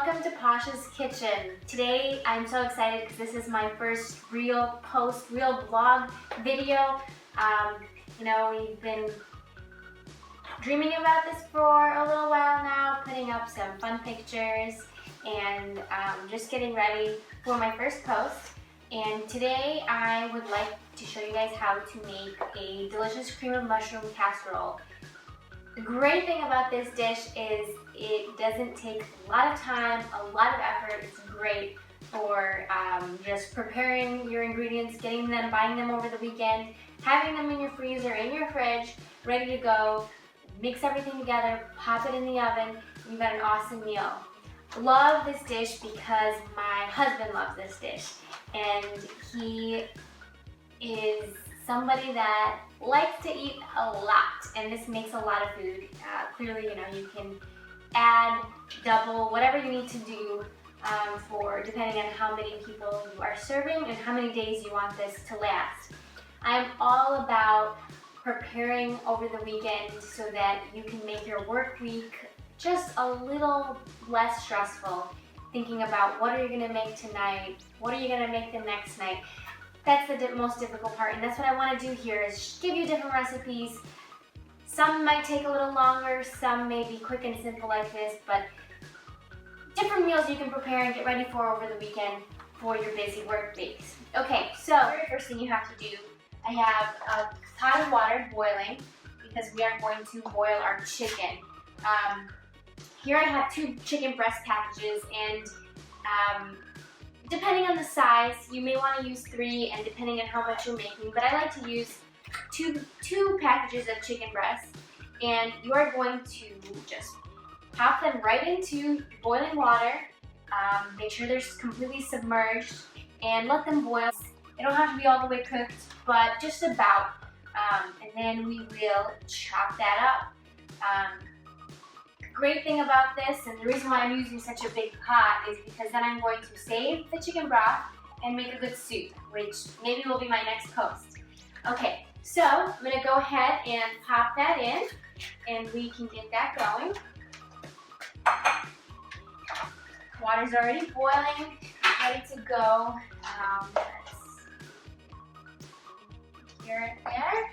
Welcome to Posh's Kitchen. Today I'm so excited because this is my first real vlog video. We've been dreaming about this for a little while now, putting up some fun pictures and just getting ready for my first post. And today I would like to show you guys how to make a delicious cream of mushroom casserole. The great thing about this dish is it doesn't take a lot of time, a lot of effort. It's great for just preparing your ingredients, getting them, buying them over the weekend, having them in your freezer, in your fridge, ready to go. Mix everything together, pop it in the oven, and you've got an awesome meal. Love this dish because my husband loves this dish, and he is somebody that likes to eat a lot, and this makes a lot of food. Clearly, you can add, double, whatever you need to do for depending on how many people you are serving and how many days you want this to last. I'm all about preparing over the weekend so that you can make your work week just a little less stressful, thinking about what are you going to make tonight, what are you going to make the next night. That's the most difficult part, and that's what I want to do here is give you different recipes. Some might take a little longer, some may be quick and simple like this, but different meals you can prepare and get ready for over the weekend for your busy work weeks. Okay, so the very first thing you have to do, I have a pot of water boiling because we are going to boil our chicken. Here I have 2 chicken breast packages, and depending on the size, you may want to use 3, and depending on how much you're making, but I like to use two packages of chicken breasts, and you are going to just pop them right into boiling water. Make sure they're completely submerged and let them boil. They don't have to be all the way cooked, but just about. And then we will chop that up. Great thing about this, and the reason why I'm using such a big pot, is because then I'm going to save the chicken broth and make a good soup, which maybe will be my next post. Okay, so I'm going to go ahead and pop that in, and we can get that going. Water's already boiling, ready to go. Let's hear it there.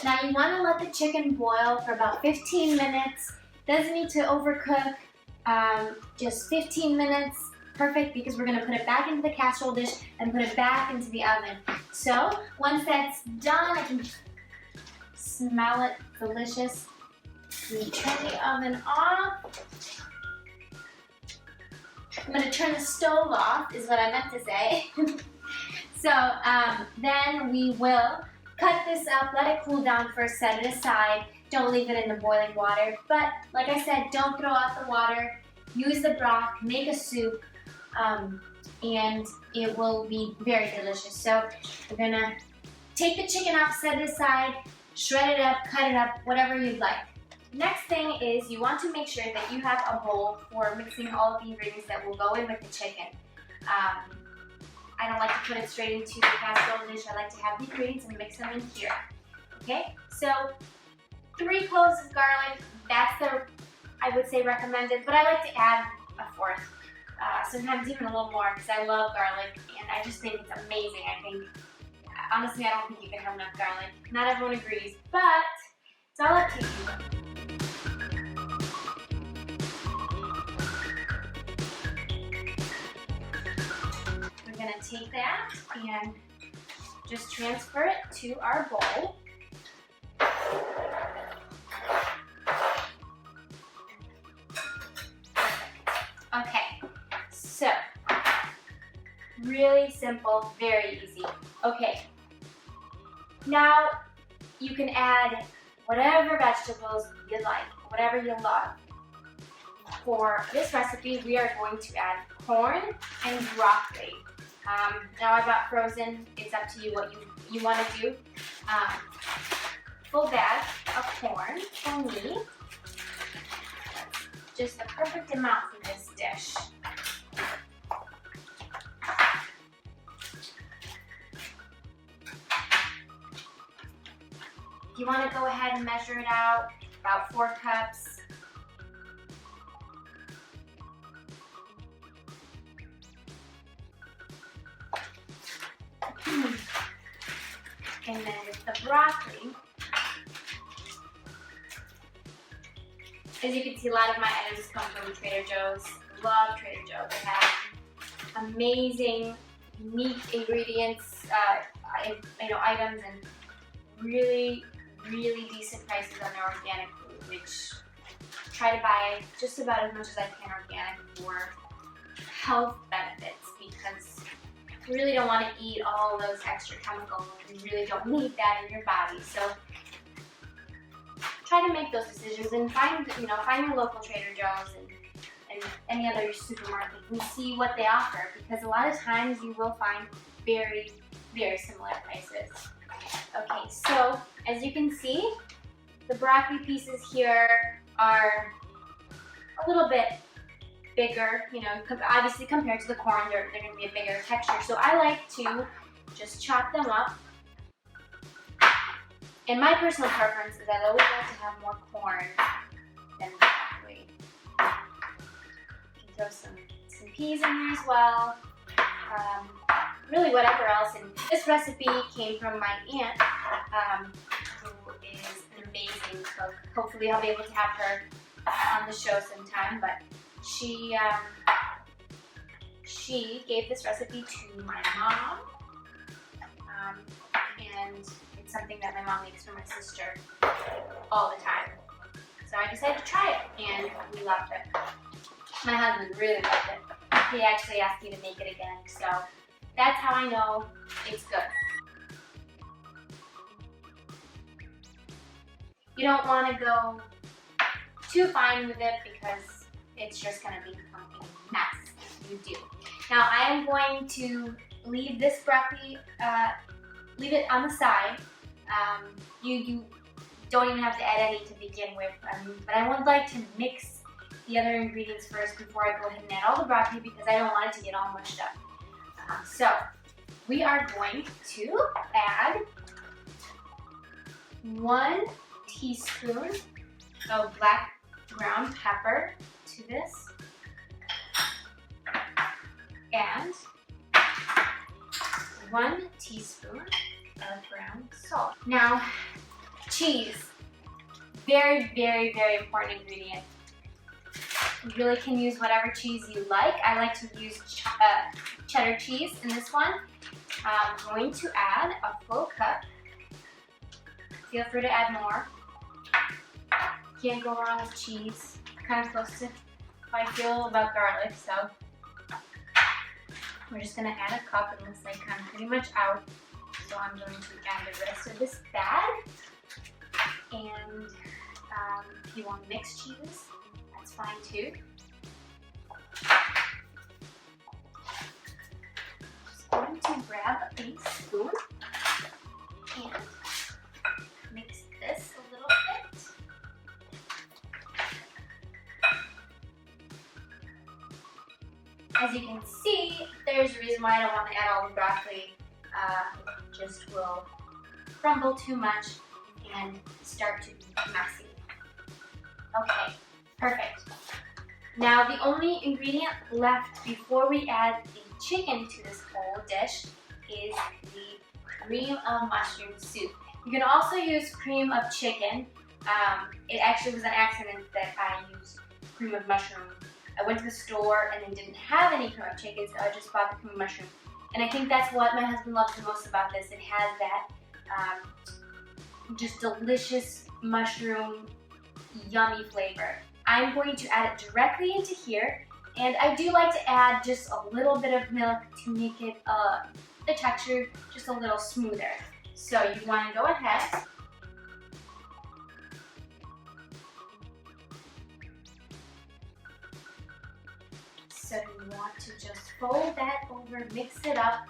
Now you want to let the chicken boil for about 15 minutes. Doesn't need to overcook, just 15 minutes, perfect, because we're going to put it back into the casserole dish and put it back into the oven. So once that's done, I can smell it delicious. We turn the oven off. I'm going to turn the stove off, is what I meant to say. So then we will cut this up, let it cool down first, set it aside. Don't leave it in the boiling water. But like I said, don't throw out the water. Use the broth, make a soup, and it will be very delicious. So we're gonna take the chicken out, set it aside, shred it up, cut it up, whatever you'd like. Next thing is you want to make sure that you have a bowl for mixing all of the ingredients that will go in with the chicken. I don't like to put it straight into the casserole dish. I like to have the ingredients and mix them in here. Okay, so 3 cloves of garlic. That's I would say recommended, but I like to add a 4th. Sometimes even a little more because I love garlic and I just think it's amazing. Honestly, I don't think you can have enough garlic. Not everyone agrees, but it's all up to you. We're going to take that and just transfer it to our bowl. Okay, so really simple, very easy. Okay, now you can add whatever vegetables you like, whatever you love. For this recipe, we are going to add corn and broccoli. Now I bought frozen. It's up to you what you want to do. Full bag of corn for me. Just the perfect amount for this dish. If you want to go ahead and measure it out, about 4 cups. And then with the broccoli, as you can see, a lot of my items come from Trader Joe's. Love Trader Joe's. They have amazing, unique ingredients, items, and really, really decent prices on their organic food, which I try to buy just about as much as I can organic for health benefits, because you really don't want to eat all those extra chemicals. You really don't need that in your body. So try to make those decisions and find your local Trader Joe's and any other supermarket and see what they offer, because a lot of times you will find very, very similar prices. Okay, so as you can see, the broccoli pieces here are a little bit bigger, obviously compared to the corn, they're going to be a bigger texture. So I like to just chop them up. And my personal preference is I always like to have more corn than broccoli. You can throw some peas in here as well. Really whatever else. And this recipe came from my aunt, who is an amazing cook. Hopefully I'll be able to have her on the show sometime, but she gave this recipe to my mom, and it's something that my mom makes for my sister all the time. So I decided to try it, and we loved it. My husband really loved it. He actually asked me to make it again, so that's how I know it's good. You don't want to go too fine with it, because it's just going to become a mess if you do. Now I am going to leave this broccoli, leave it on the side. You don't even have to add any to begin with, but I would like to mix the other ingredients first before I go ahead and add all the broccoli, because I don't want it to get all mushed up. So we are going to add 1 teaspoon of black ground pepper to this, and 1 teaspoon of ground salt. Now, cheese, very, very, very important ingredient. You really can use whatever cheese you like. I like to use cheddar cheese in this one. I'm going to add a full cup. Feel free to add more. Can't go wrong with cheese. Kind of close to how I feel about garlic, so we're just gonna add a cup. It looks like I'm pretty much out, so I'm going to add the rest of this bag. And if you want mixed cheese, that's fine too. Just going to grab a big spoon and mix this a little bit. As you can see, there's a reason why I don't want to add all the broccoli. It just will crumble too much and start to be messy. Okay, perfect. Now the only ingredient left before we add the chicken to this whole dish is the cream of mushroom soup. You can also use cream of chicken. It actually was an accident that I used cream of mushroom. I went to the store and they didn't have any cream of chicken, so I just bought the cream of mushroom. And I think that's what my husband loves the most about this. It has that just delicious mushroom, yummy flavor. I'm going to add it directly into here, and I do like to add just a little bit of milk to make it the texture just a little smoother. So you want to go ahead so you want to just fold that over, mix it up,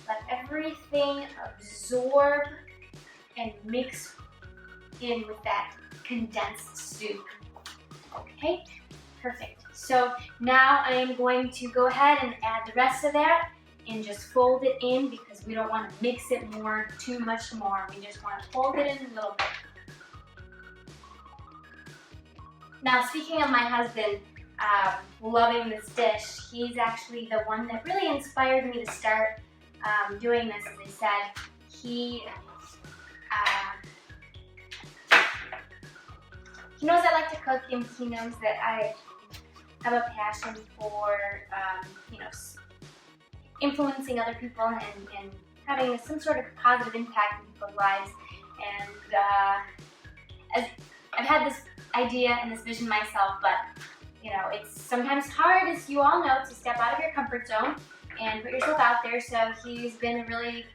let everything absorb and mix in with that condensed soup. Okay, perfect. So now I am going to go ahead and add the rest of that and just fold it in, because we don't want to mix it too much more. We just want to fold it in a little bit. Now, speaking of my husband loving this dish, he's actually the one that really inspired me to start doing this. As I said, he knows I like to cook, and he knows that I have a passion for influencing other people and having some sort of positive impact in people's lives. And as I've had this idea and this vision myself, but it's sometimes hard, as you all know, to step out of your comfort zone and put yourself out there. So he's been a really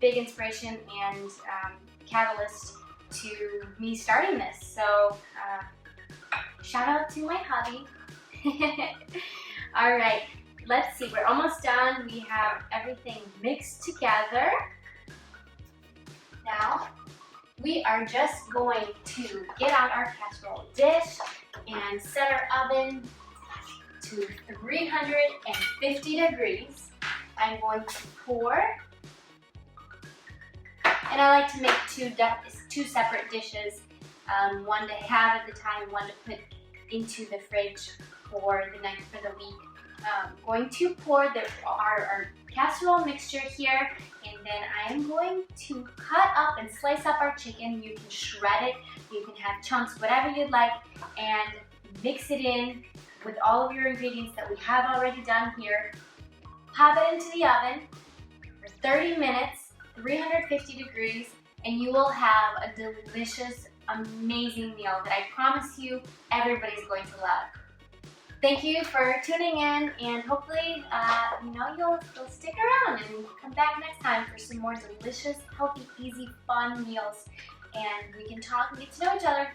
big inspiration and catalyst to me starting this. So shout out to my hubby. All right, let's see, we're almost done. We have everything mixed together. Now, we are just going to get out our casserole dish and set our oven to 350 degrees. I'm going to pour, and I like to make two separate dishes, one to have at the time and one to put into the fridge for the night, for the week. Going to pour our casserole mixture here, and then I am going to cut up and slice up our chicken. You can shred it, you can have chunks, whatever you'd like, and mix it in with all of your ingredients that we have already done here. Pop it into the oven for 30 minutes, 350 degrees, and you will have a delicious, amazing meal that I promise you everybody's going to love. Thank you for tuning in, and hopefully you'll stick around and come back next time for some more delicious, healthy, easy, fun meals, and we can talk and get to know each other.